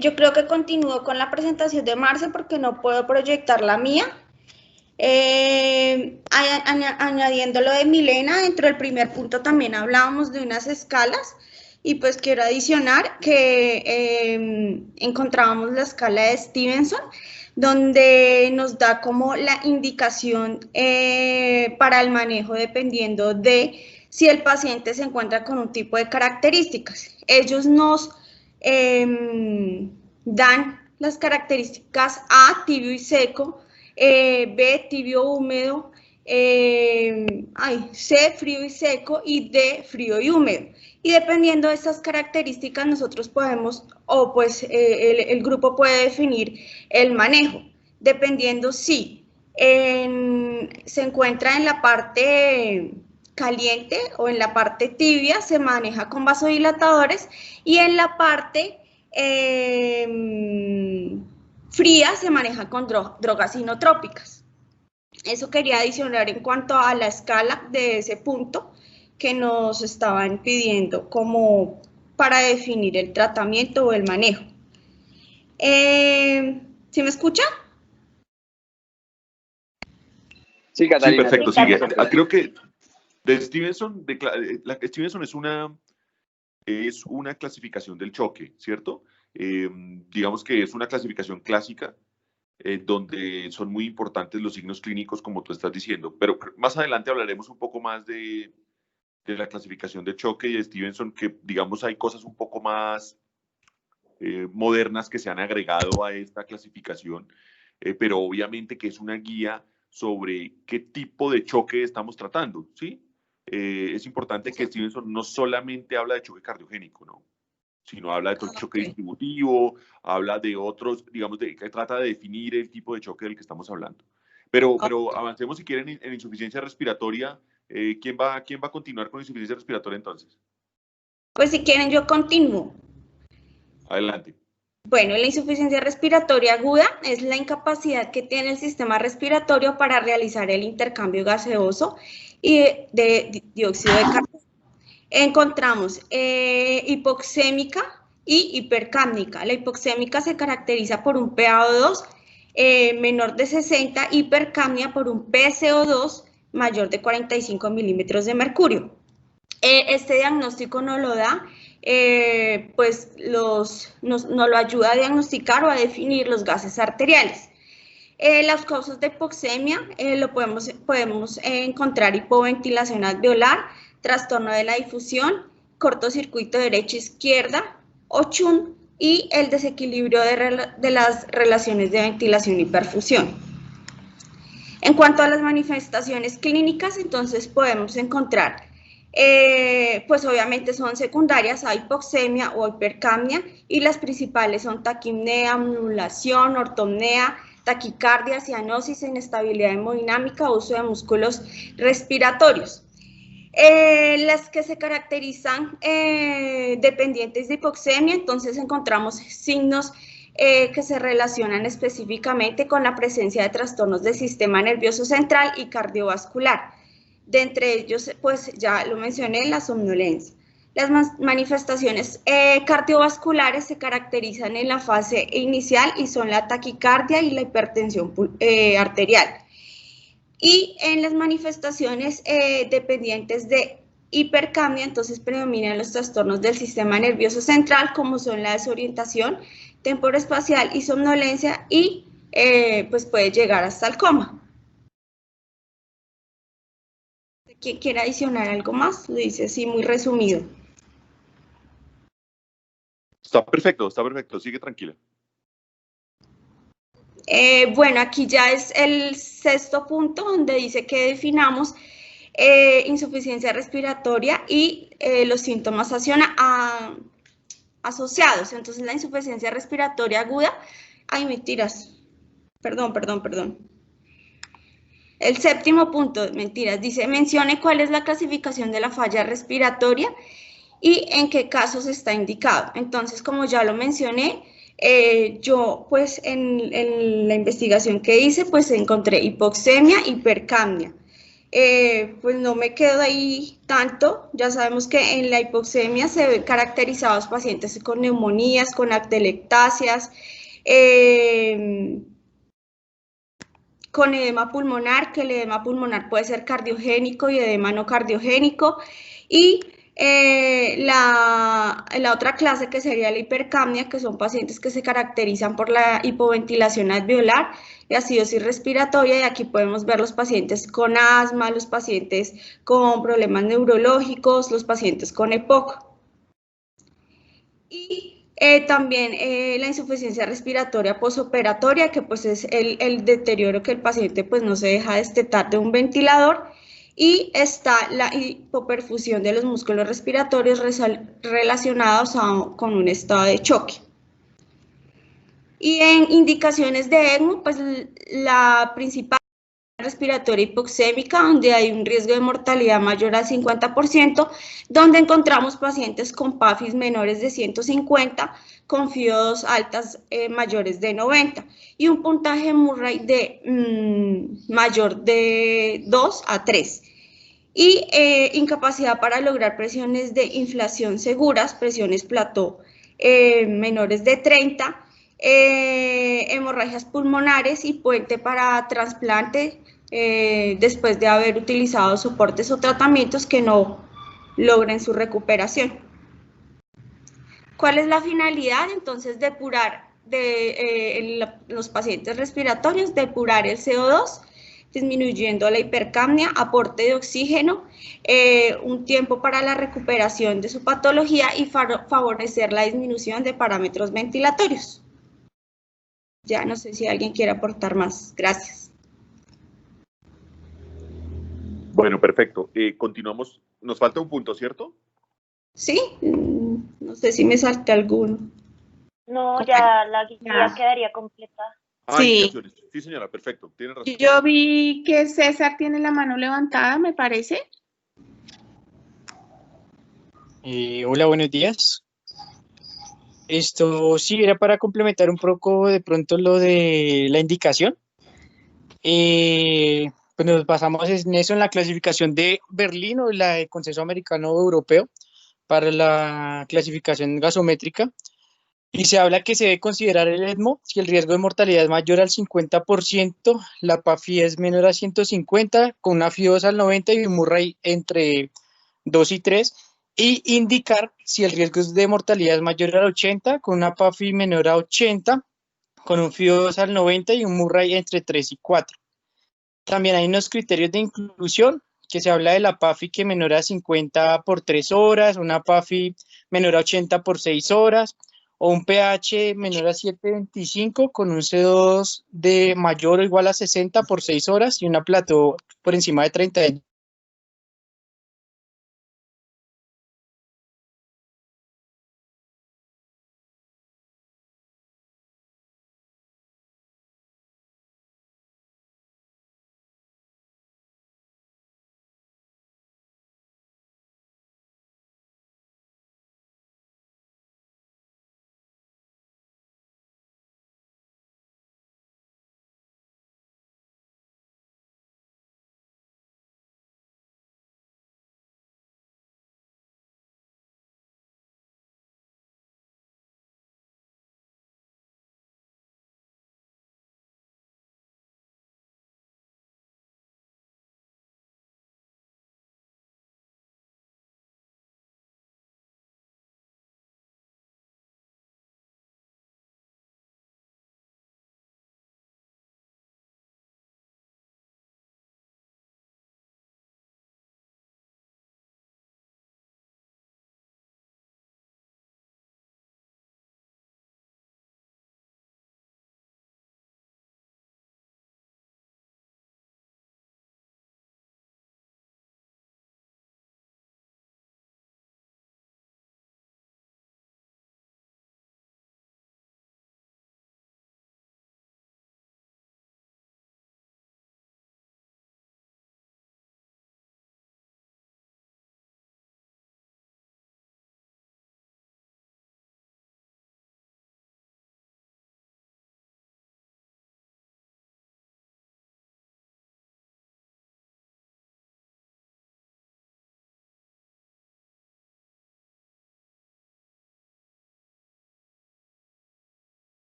Yo creo que continúo con la presentación de Marce porque no puedo proyectar la mía. Añadiendo lo de Milena, dentro del primer punto también hablábamos de unas escalas y pues quiero adicionar que encontrábamos la escala de Stevenson, donde nos da como la indicación para el manejo dependiendo de si el paciente se encuentra con un tipo de características. Ellos nos dan las características A, tibio y seco, B, tibio húmedo, C, frío y seco, y D, frío y húmedo. Y dependiendo de estas características, nosotros podemos, o pues el grupo puede definir el manejo, dependiendo si se encuentra en la parte caliente o en la parte tibia, se maneja con vasodilatadores, y en la parte fría se maneja con drogas inotrópicas. Eso quería adicionar en cuanto a la escala de ese punto que nos estaban pidiendo como para definir el tratamiento o el manejo. ¿Sí me escucha? Sí, Catalina. Sí, perfecto, sigue. Creo que de Stevenson, Stevenson es una clasificación del choque, ¿cierto? Digamos que es una clasificación clásica donde son muy importantes los signos clínicos, como tú estás diciendo, pero más adelante hablaremos un poco más de la clasificación de choque y de Stevenson, que digamos hay cosas un poco más modernas que se han agregado a esta clasificación, pero obviamente que es una guía sobre qué tipo de choque estamos tratando, ¿sí? Es importante que Stevenson no solamente habla de choque cardiogénico, ¿no? Sino habla de choque distributivo, habla de otros, digamos, que trata de definir el tipo de choque del que estamos hablando. Pero avancemos si quieren en insuficiencia respiratoria. ¿Quién va a continuar con insuficiencia respiratoria entonces? Pues si quieren yo continúo. Adelante. Bueno, la insuficiencia respiratoria aguda es la incapacidad que tiene el sistema respiratorio para realizar el intercambio gaseoso y de dióxido de carbono. Encontramos hipoxémica y hipercápnica. La hipoxémica se caracteriza por un PaO2 menor de 60, hipercapnia por un PCO2 mayor de 45 milímetros de mercurio. Este diagnóstico nos lo da, pues nos lo ayuda a diagnosticar o a definir los gases arteriales. Las causas de hipoxemia lo podemos encontrar hipoventilación alveolar, trastorno de la difusión, cortocircuito derecha-izquierda, OCHUN y el desequilibrio de las relaciones de ventilación y perfusión. En cuanto a las manifestaciones clínicas, entonces podemos encontrar, pues obviamente son secundarias a hipoxemia o hipercapnia, y las principales son taquipnea, anulación, ortopnea, taquicardia, cianosis, inestabilidad hemodinámica, uso de músculos respiratorios. Las que se caracterizan dependientes de hipoxemia, entonces encontramos signos que se relacionan específicamente con la presencia de trastornos del sistema nervioso central y cardiovascular. De entre ellos, pues ya lo mencioné, la somnolencia. Las manifestaciones cardiovasculares se caracterizan en la fase inicial y son la taquicardia y la hipertensión arterial. Y en las manifestaciones dependientes de hipercapnia, entonces predominan los trastornos del sistema nervioso central, como son la desorientación temporoespacial y somnolencia, y pues puede llegar hasta el coma. ¿Quién quiere adicionar algo más? Lo dice así muy resumido. Está perfecto, sigue tranquila. Bueno, aquí ya es el sexto punto donde dice que definamos insuficiencia respiratoria y los síntomas asociados. Entonces la insuficiencia respiratoria aguda, mentiras, perdón. El séptimo punto, mentiras, dice, mencione cuál es la clasificación de la falla respiratoria y en qué casos está indicado. Entonces, como ya lo mencioné, yo pues en la investigación que hice, pues encontré hipoxemia, hipercapnia. pues no me quedo ahí tanto. Ya sabemos que en la hipoxemia se ven caracterizados pacientes con neumonías, con atelectasias, con edema pulmonar, que el edema pulmonar puede ser cardiogénico y edema no cardiogénico. Y la otra clase que sería la hipercapnia, que son pacientes que se caracterizan por la hipoventilación alveolar y acidosis respiratoria, y aquí podemos ver los pacientes con asma, los pacientes con problemas neurológicos, los pacientes con EPOC. Y también la insuficiencia respiratoria posoperatoria, que pues es el deterioro que el paciente pues no se deja destetar de un ventilador. Y está la hipoperfusión de los músculos respiratorios relacionados con un estado de choque. Y en indicaciones de ECMO, pues la principal respiratoria hipoxémica, donde hay un riesgo de mortalidad mayor al 50%, donde encontramos pacientes con PAFIs menores de 150, con FIO2 altas mayores de 90 y un puntaje Murray de mayor de 2 a 3. Y incapacidad para lograr presiones de inflación seguras, presiones plató menores de 30, hemorragias pulmonares y puente para trasplante después de haber utilizado soportes o tratamientos que no logren su recuperación. ¿Cuál es la finalidad? Entonces, depurar en los pacientes respiratorios, depurar el CO2, disminuyendo la hipercapnia, aporte de oxígeno, un tiempo para la recuperación de su patología y favorecer la disminución de parámetros ventilatorios. Ya no sé si alguien quiere aportar más. Gracias. Bueno, perfecto. Continuamos. Nos falta un punto, ¿cierto? Sí, no sé si me salté alguno. No, ya la guía quedaría completa. Ah, indicaciones. Sí, señora, perfecto. Tiene razón. Yo vi que César tiene la mano levantada, me parece. Hola, buenos días. Esto sí era para complementar un poco de pronto lo de la indicación. Pues nos basamos en eso, en la clasificación de Berlín o la de Consenso Americano Europeo para la clasificación gasométrica. Y se habla que se debe considerar el ESMO si el riesgo de mortalidad es mayor al 50%, la PAFI es menor a 150, con una FIO2 al 90 y un Murray entre 2 y 3, y indicar si el riesgo de mortalidad es mayor al 80, con una PAFI menor a 80, con un FIO2 al 90 y un Murray entre 3 y 4. También hay unos criterios de inclusión, que se habla de la PAFI que menor a 50 por 3 horas, una PAFI menor a 80 por 6 horas, o un pH menor a 7.25 con un CO2 de mayor o igual a 60 por 6 horas y una plató por encima de 30.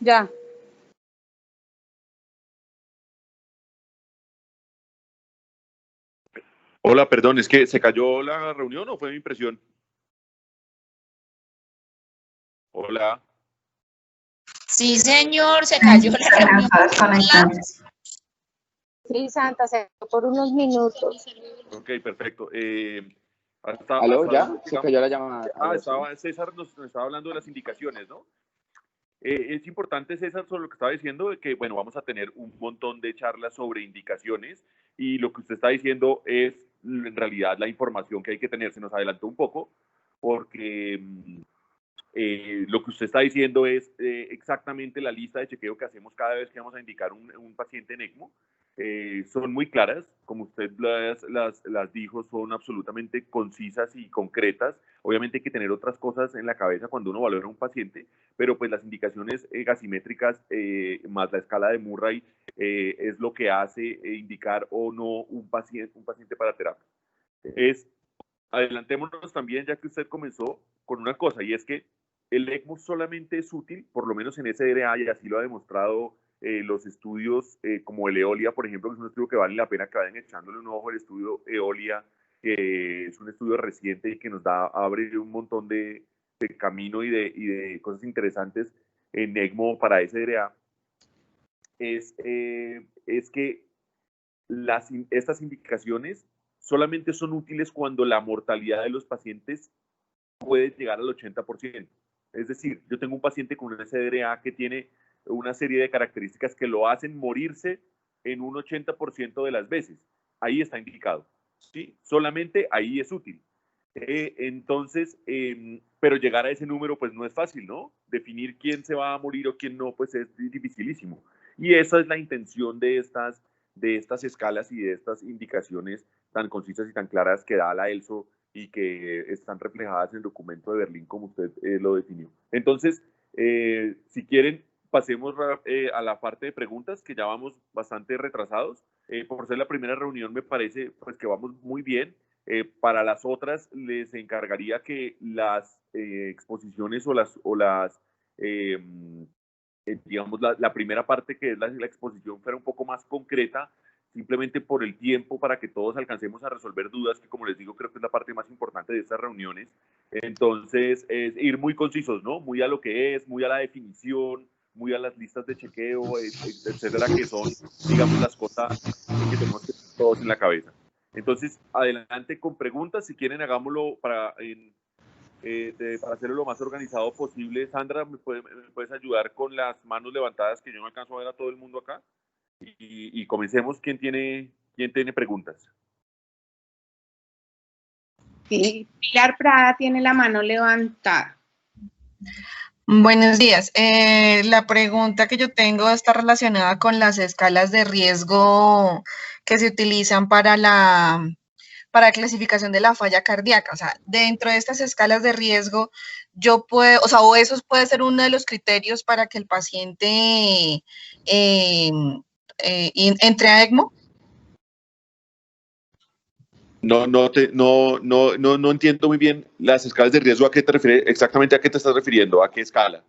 Ya. Hola, perdón, ¿es que se cayó la reunión o fue mi impresión? Hola. Sí, señor, se cayó la reunión. Sí, Santa, se quedó por unos minutos. Ok, perfecto. ¿Aló? ¿Ya? Se cayó la llamada. César nos estaba hablando de las indicaciones, ¿no? Es importante, César, sobre lo que estaba diciendo, de que, bueno, vamos a tener un montón de charlas sobre indicaciones y lo que usted está diciendo es, en realidad, la información que hay que tener. Se nos adelantó un poco porque lo que usted está diciendo es exactamente la lista de chequeo que hacemos cada vez que vamos a indicar un paciente en ECMO. Son muy claras, como usted las dijo, son absolutamente concisas y concretas. Obviamente hay que tener otras cosas en la cabeza cuando uno valora a un paciente, pero pues las indicaciones gasimétricas más la escala de Murray es lo que hace indicar o no un paciente para terapia. Adelantémonos también, ya que usted comenzó con una cosa, y es que el ECMO solamente es útil, por lo menos en SDRA, y así lo ha demostrado los estudios como el EOLIA, por ejemplo, que es un estudio que vale la pena que vayan echándole un ojo al estudio EOLIA, que es un estudio reciente y que nos abre un montón de camino y de cosas interesantes en ECMO para SDRA, es que estas indicaciones solamente son útiles cuando la mortalidad de los pacientes puede llegar al 80%. Es decir, yo tengo un paciente con una SDRA que tiene una serie de características que lo hacen morirse en un 80% de las veces. Ahí está indicado, ¿sí? Solamente ahí es útil. Entonces, pero llegar a ese número pues no es fácil, ¿no? Definir quién se va a morir o quién no, pues es dificilísimo. Y esa es la intención de estas escalas y de estas indicaciones tan concisas y tan claras que da la ELSO y que están reflejadas en el documento de Berlín como usted lo definió. Entonces, si quieren, pasemos a la parte de preguntas, que ya vamos bastante retrasados. Por ser la primera reunión, me parece pues, que vamos muy bien. Para las otras, les encargaría que las exposiciones digamos, la primera parte, que es la exposición, fuera un poco más concreta, simplemente por el tiempo, para que todos alcancemos a resolver dudas, que como les digo, creo que es la parte más importante de estas reuniones. Entonces, es ir muy concisos, ¿no? Muy a lo que es, muy a la definición, muy a las listas de chequeo, etcétera, que son, digamos, las cosas que tenemos que tener todos en la cabeza. Entonces, adelante con preguntas. Si quieren, hagámoslo para hacerlo lo más organizado posible. Sandra, ¿me puedes ayudar con las manos levantadas, que yo no alcanzo a ver a todo el mundo acá? Y comencemos. ¿Quién tiene preguntas? Sí, Pilar Prada tiene la mano levantada. Buenos días. La pregunta que yo tengo está relacionada con las escalas de riesgo que se utilizan para la clasificación de la falla cardíaca. O sea, dentro de estas escalas de riesgo, yo puedo, o eso puede ser uno de los criterios para que el paciente entre a ECMO. No entiendo muy bien las escalas de riesgo. ¿A qué te refieres? Exactamente, ¿a qué te estás refiriendo? ¿A qué escala?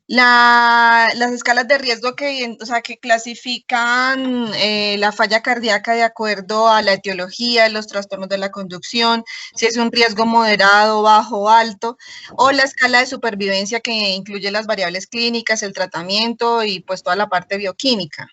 Las escalas de riesgo que clasifican la falla cardíaca de acuerdo a la etiología, los trastornos de la conducción, si es un riesgo moderado, bajo o alto, o la escala de supervivencia, que incluye las variables clínicas, el tratamiento y pues toda la parte bioquímica.